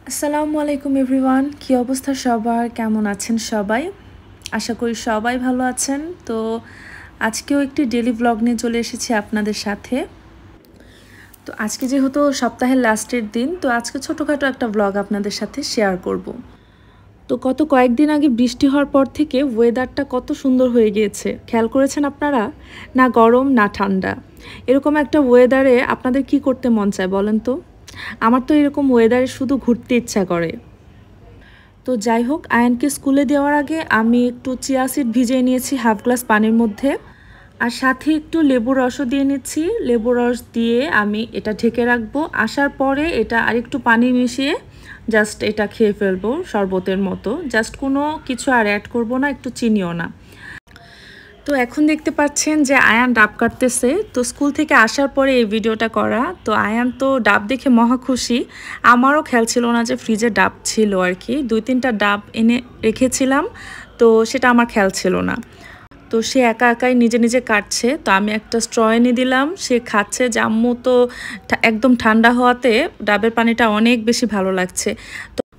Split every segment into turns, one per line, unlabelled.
আসসালামু আলাইকুম এভরিওয়ান, কি অবস্থা সবার? কেমন আছেন সবাই? আশা করি সবাই ভালো আছেন। তো আজকেও একটি ডেইলি ব্লগ নিয়ে চলে এসেছি আপনাদের সাথে। তো আজকে যেহেতু সপ্তাহের লাস্টের দিন, তো আজকে ছোটোখাটো একটা ব্লগ আপনাদের সাথে শেয়ার করব। তো গত কয়েকদিন আগে বৃষ্টি হওয়ার পর থেকে ওয়েদারটা কত সুন্দর হয়ে গিয়েছে, খেয়াল করেছেন আপনারা? না গরম না ঠান্ডা, এরকম একটা ওয়েদারে আপনাদের কি করতে মন চায় বলেন তো? আমার তো এরকম ওয়েদারে শুধু ঘুরতে ইচ্ছা করে। তো যাই হোক, আয়ানকে স্কুলে দেওয়ার আগে আমি একটু চিয়া সিড ভিজিয়ে নিয়েছি হাফ গ্লাস পানির মধ্যে, আর সাথে একটু লেবুর রসও দিয়ে নিচ্ছি। লেবুর রস দিয়ে আমি এটা ঢেকে রাখবো। আসার পরে এটা আরেকটু পানি মিশিয়ে জাস্ট এটা খেয়ে ফেলবো শরবতের মতো। জাস্ট কোনো কিছু আর অ্যাড করব না, একটু চিনিও না। তো এখন দেখতে পাচ্ছেন যে আয়ান ডাব কাটতেছে। তো স্কুল থেকে আসার পরে এই ভিডিওটা করা। তো আয়ান তো ডাব দেখে মহা খুশি। আমারও খেয়াল ছিল না যে ফ্রিজে ডাব ছিল আর কি, 2-3টা ডাব এনে রেখেছিলাম, তো সেটা আমার খেয়াল ছিল না। তো সে একা একাই নিজে নিজে কাটছে। তো আমি একটা স্ট্র এনে দিলাম, সে খাচ্ছে। জাম্মু তো একদম ঠান্ডা হওয়াতে ডাবের পানিটা অনেক বেশি ভালো লাগছে।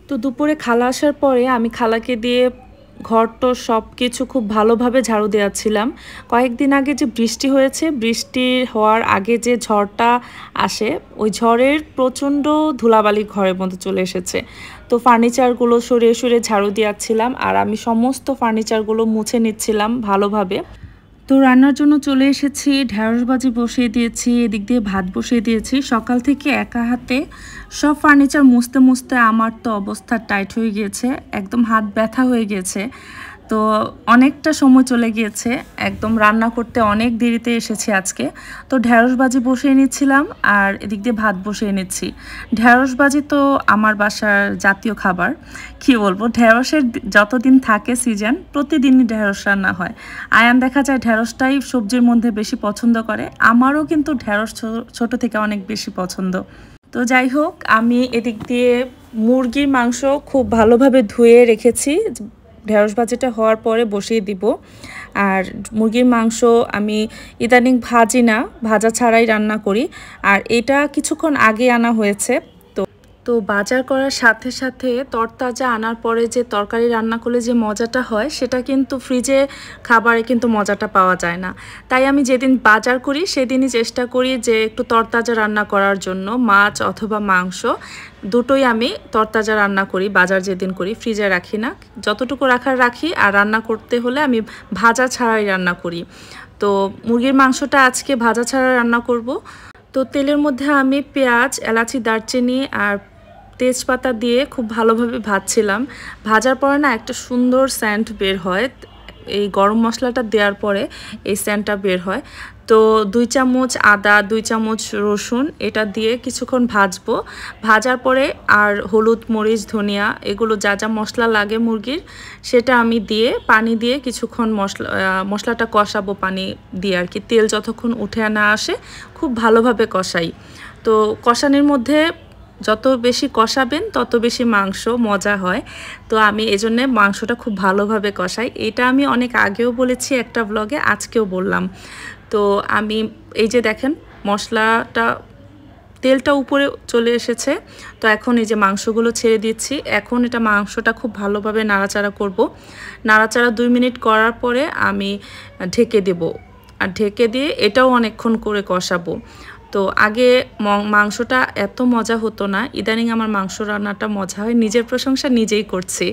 তো দুপুরে খালা আসার পরে আমি খালাকে দিয়ে ঘরটো সব কিছু খুব ভালোভাবে ঝাড়ু দেওয়াচ্ছিলাম। কয়েকদিন আগে যে বৃষ্টি হয়েছে, বৃষ্টি হওয়ার আগে যে ঝড়টা আসে, ওই ঝড়ের প্রচণ্ড ধুলাবালি ঘরের মধ্যে চলে এসেছে। তো ফার্নিচারগুলো সরিয়ে সরিয়ে ঝাড়ু দেওয়াচ্ছিলাম, আর আমি সমস্ত ফার্নিচারগুলো মুছে নিচ্ছিলাম ভালোভাবে। তো রান্নার জন্য চলে এসেছি, ঢেঁড়স ভাজি বসিয়ে দিয়েছি, এদিক দিয়ে ভাত বসিয়ে দিয়েছি। সকাল থেকে একা হাতে সব ফার্নিচার মুছতে মুছতে আমার তো অবস্থা টাইট হয়ে গিয়েছে, একদম হাত ব্যথা হয়ে গিয়েছে। তো অনেকটা সময় চলে গিয়েছে, একদম রান্না করতে অনেক দেরিতে এসেছি আজকে। তো ঢেঁড়স ভাজি বসিয়ে নিচ্ছিলাম, আর এদিক দিয়ে ভাত বসিয়ে নিচ্ছি। ঢেঁড়স ভাজি তো আমার বাসার জাতীয় খাবার। কি বলবো, ঢেঁড়সের যতদিন থাকে সিজন, প্রতিদিনই ঢেঁড়স রান্না হয়। আয়ান দেখা যায় ঢেঁড়সটাই সবজির মধ্যে বেশি পছন্দ করে। আমারও কিন্তু ঢেঁড়স ছোট থেকে অনেক বেশি পছন্দ। তো যাই হোক, আমি এদিক দিয়ে মুরগির মাংস খুব ভালোভাবে ধুয়ে রেখেছি, ঢেঁড়স ভাজিটা হওয়ার পরে বসিয়ে দিব। আর মুরগির মাংস আমি ইদানিং ভাজি না, ভাজা ছাড়াই রান্না করি। আর এটা কিছুক্ষণ আগে আনা হয়েছে। তো বাজার করার সাথে সাথে তরতাজা আনার পরে যে তরকারি রান্না করলে যে মজাটা হয়, সেটা কিন্তু ফ্রিজে খাবারে কিন্তু মজাটা পাওয়া যায় না। তাই আমি যেদিন বাজার করি সেদিনই চেষ্টা করি যে একটু তরতাজা রান্না করার জন্য। মাছ অথবা মাংস দুটোই আমি তরতাজা রান্না করি বাজার যেদিন করি, ফ্রিজে রাখি না। যতটুকু রাখার রাখি, আর রান্না করতে হলে আমি ভাজা ছাড়াই রান্না করি। তো মুরগির মাংসটা আজকে ভাজা ছাড়া রান্না করব। তো তেলের মধ্যে আমি পেঁয়াজ, এলাচি, দারচিনি আর তেজপাতা দিয়ে খুব ভালোভাবে ভাজছিলাম। ভাজার পরে না একটা সুন্দর সেন্ট বের হয়, এই গরম মশলাটা দেওয়ার পরে এই সেন্টটা বের হয়। তো 2 চামচ আদা, 2 চামচ রসুন এটা দিয়ে কিছুক্ষণ ভাজবো। ভাজার পরে আর হলুদ, মরিচ, ধনিয়া এগুলো যা যা মশলা লাগে মুরগির, সেটা আমি দিয়ে পানি দিয়ে কিছুক্ষণ মশলাটা কষাবো পানি দিয়ে আর কি। তেল যতক্ষণ উঠে না আসে খুব ভালোভাবে কষাই। তো কষানোর মধ্যে যত বেশি কষাবেন তত বেশি মাংস মজা হয়। তো আমি এজন্য মাংসটা খুব ভালোভাবে কষাই। এটা আমি অনেক আগেও বলেছি একটা ব্লগে, আজকেও বললাম। তো আমি এই যে দেখেন মশলাটা, তেলটা উপরে চলে এসেছে। তো এখন এই যে মাংসগুলো ছেড়ে দিচ্ছি। এখন এটা মাংসটা খুব ভালোভাবে নাড়াচাড়া করব। নাড়াচাড়া 2 মিনিট করার পরে আমি ঢেকে দেব। আর ঢেকে দিয়ে এটাও অনেকক্ষণ করে কষাবো। তো আগে মাংসটা এত মজা হতো না, ইদানিং আমার মাংস রান্নাটা মজা হয়, নিজের প্রশংসা নিজেই করছি।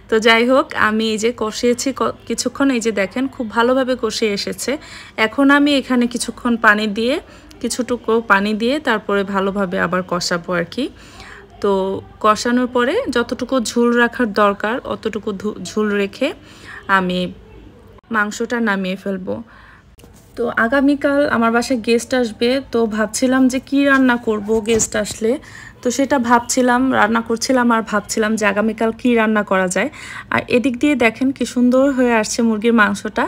তো যাই হোক, আমি এই যে কষিয়েছি কিছুক্ষণ, এই যে দেখেন খুব ভালোভাবে কষিয়ে এসেছে। এখন আমি এখানে কিছুক্ষণ পানি দিয়ে, কিছুটুকু পানি দিয়ে তারপরে ভালোভাবে আবার কষাবো আর কি। তো কষানোর পরে যতটুকু ঝোল রাখার দরকার অতটুকু ঝোল রেখে আমি মাংসটা নামিয়ে ফেলবো। তো আগামীকাল আমার বাসায় গেস্ট আসবে, তো ভাবছিলাম যে কি রান্না করব গেস্ট আসলে। তো সেটা ভাবছিলাম, রান্না করছিলাম আর ভাবছিলাম যে আগামীকাল কি রান্না করা যায়। আর এদিক দিয়ে দেখেন কি সুন্দর হয়ে আসছে মুরগির মাংসটা।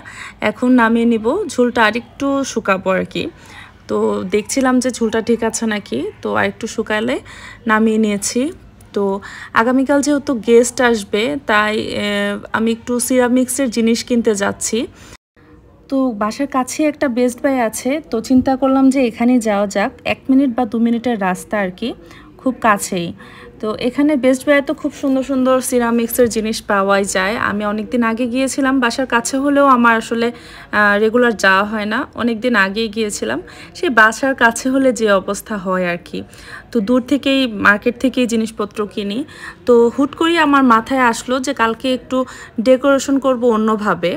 এখন নামিয়ে নিব, ঝোলটা আরেকটু শুকাবো আর কি। তো দেখছিলাম যে ঝোলটা ঠিক আছে নাকি, তো আরেকটু শুকালে নামিয়ে নিয়েছি। তো আগামীকাল যেহেতু গেস্ট আসবে, তাই আমি একটু সিরামিক্সের জিনিস কিনতে যাচ্ছি। তো বাসার কাছে একটা বেস্ট বাই আছে, তো চিন্তা করলাম যে এখানে যাওয়া যাক। 1 মিনিট বা 2 মিনিটের রাস্তা আর কি, খুব কাছেই। তো এখানে বেস্ট বাইয়ে তো খুব সুন্দর সুন্দর সিরামিক্সের জিনিস পাওয়াই যায়। আমি অনেক দিন আগে গিয়েছিলাম, বাসার কাছে হলেও আমার আসলে রেগুলার যাওয়া হয় না, অনেক দিন আগেই গিয়েছিলাম। সেই বাসার কাছে হলে যে অবস্থা হয় আর কি, তো দূর থেকেই মার্কেট থেকেই জিনিসপত্র কিনি। তো হুট করেই আমার মাথায় আসলো যে কালকে একটু ডেকোরেশন করব অন্যভাবে,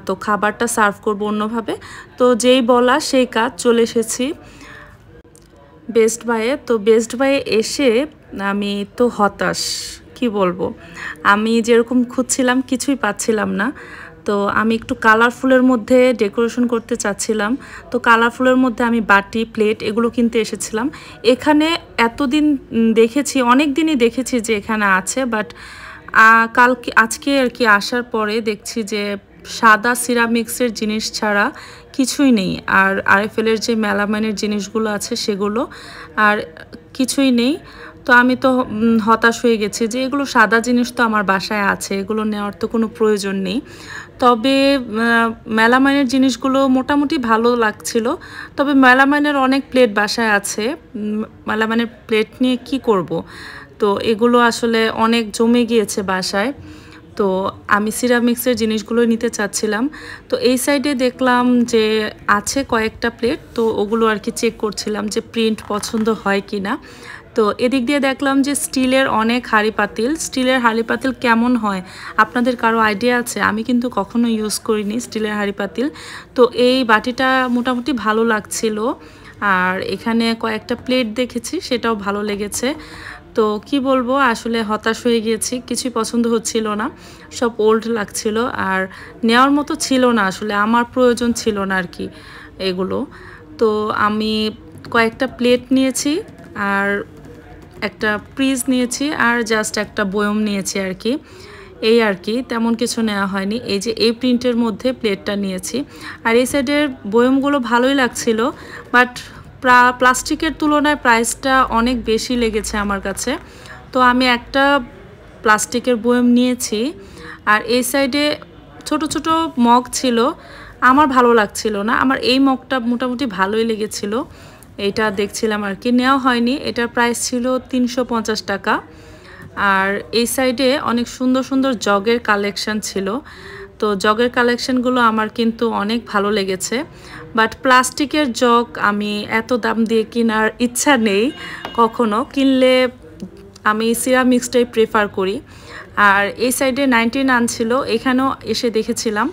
তো খাবারটা সার্ভ করব অন্যভাবে। তো যেই বলা সেই কাজ, চলে এসেছি বেস্ট বাইয়ে। তো বেস্ট বাইয়ে এসে আমি তো হতাশ, কি বলবো, আমি যেরকম খুঁজছিলাম কিছুই পাচ্ছিলাম না। তো আমি একটু কালারফুলের মধ্যে ডেকোরেশন করতে চাচ্ছিলাম। তো কালারফুলের মধ্যে আমি বাটি, প্লেট এগুলো কিনতে এসেছিলাম। এখানে এতদিন দেখেছি, অনেক দিনই দেখেছি যে এখানে আছে, বাট কালকে আজকে আর কি আসার পরে দেখছি যে সাদা সিরামিক্সের জিনিস ছাড়া কিছুই নেই। আর আরএফএলের যে মেলামাইনের জিনিসগুলো আছে সেগুলো আর কিছুই নেই। তো আমি তো হতাশ হয়ে গেছি যে এগুলো সাদা জিনিস তো আমার বাসায় আছে, এগুলো নেওয়ার তো কোনো প্রয়োজন নেই। তবে মেলামাইনের জিনিসগুলো মোটামুটি ভালো লাগছিল। তবে মেলামাইনের অনেক প্লেট বাসায় আছে, মেলামাইনের প্লেট নিয়ে কি করব। তো এগুলো আসলে অনেক জমে গিয়েছে বাসায়। তো আমি সিরামিক্সের জিনিসগুলো নিতে চাচ্ছিলাম। তো এই সাইডে দেখলাম যে আছে কয়েকটা প্লেট, তো ওগুলো আর কি চেক করছিলাম যে প্রিন্ট পছন্দ হয় কি না। তো এদিক দিয়ে দেখলাম যে স্টিলের অনেক হাঁড়ি পাতিল। স্টিলের হাঁড়ি পাতিল কেমন হয় আপনাদের কারো আইডিয়া আছে? আমি কিন্তু কখনো ইউজ করিনি স্টিলের হাঁড়ি পাতিল। তো এই বাটিটা মোটামুটি ভালো লাগছিল। আর এখানে কয়েকটা প্লেট দেখেছি, সেটাও ভালো লেগেছে। তো কি বলবো, আসলে হতাশ হয়ে গিয়েছি, কিছুই পছন্দ হচ্ছিল না, সব ওল্ড লাগছিল আর নেওয়ার মতো ছিল না, আসলে আমার প্রয়োজন ছিল না আর কি এগুলো। তো আমি কয়েকটা প্লেট নিয়েছি আর একটা ফ্রিজ নিয়েছি আর জাস্ট একটা বয়ম নিয়েছি আর কি, এই আর কি, তেমন কিছু নেওয়া হয়নি। এই যে এই প্রিন্টের মধ্যে প্লেটটা নিয়েছি। আর এই সাইডের বয়মগুলো ভালোই লাগছিল, বাট প্লাস্টিকের তুলনায় প্রাইসটা অনেক বেশি লেগেছে আমার কাছে। তো আমি একটা প্লাস্টিকের বয়ম নিয়েছি। আর এই সাইডে ছোট ছোট মগ ছিল, আমার ভালো লাগছিল না। আমার এই মগটা মোটামুটি ভালোই লেগেছিল, এইটা দেখছিলাম আর কি, নেওয়া হয়নি। এটার প্রাইস ছিল 350 টাকা। আর এই সাইডে অনেক সুন্দর সুন্দর জগের কালেকশন ছিল। তো জগের কালেকশনগুলো আমার কিন্তু অনেক ভালো লেগেছে, বাট প্লাস্টিকের জগ আমি এত দাম দিয়ে কেনার ইচ্ছা নেই। কখনো কিনলে আমি সিরামিক্সটাই প্রেফার করি। আর এই সাইডে 99 ছিল, এখানেও এসে দেখেছিলাম